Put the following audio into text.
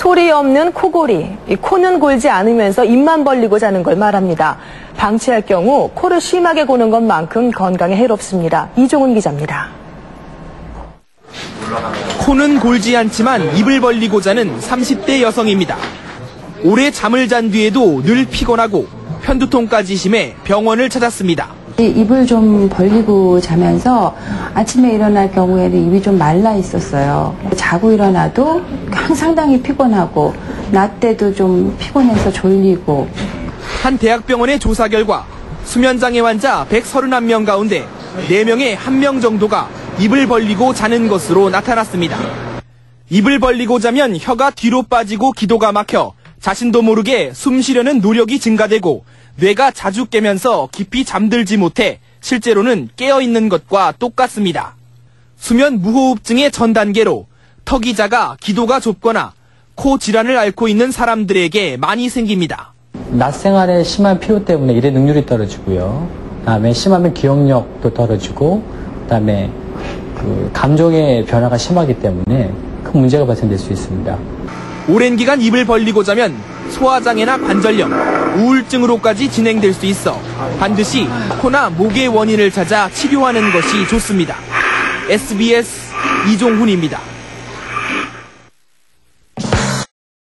뿔이 없는 코골이. 이 코는 골지 않으면서 입만 벌리고 자는 걸 말합니다. 방치할 경우 코를 심하게 고는 것만큼 건강에 해롭습니다. 이종훈 기자입니다. 코는 골지 않지만 입을 벌리고 자는 30대 여성입니다. 오래 잠을 잔 뒤에도 늘 피곤하고 편두통까지 심해 병원을 찾았습니다. 입을 좀 벌리고 자면서 아침에 일어날 경우에는 입이 좀 말라 있었어요. 자고 일어나도 상당히 피곤하고 낮 때도 좀 피곤해서 졸리고. 한 대학병원의 조사 결과 수면장애 환자 131명 가운데 4명에 1명 정도가 입을 벌리고 자는 것으로 나타났습니다. 입을 벌리고 자면 혀가 뒤로 빠지고 기도가 막혀 자신도 모르게 숨 쉬려는 노력이 증가되고 뇌가 자주 깨면서 깊이 잠들지 못해 실제로는 깨어있는 것과 똑같습니다. 수면 무호흡증의 전 단계로 턱이 작아 기도가 좁거나 코 질환을 앓고 있는 사람들에게 많이 생깁니다. 낮 생활에 심한 피로 때문에 일의 능률이 떨어지고요. 그다음에 심하면 기억력도 떨어지고, 그다음에 감정의 변화가 심하기 때문에 큰 문제가 발생될 수 있습니다. 오랜 기간 입을 벌리고 자면 소화장애나 관절염, 우울증으로까지 진행될 수 있어 반드시 코나 목의 원인을 찾아 치료하는 것이 좋습니다. SBS 이종훈입니다.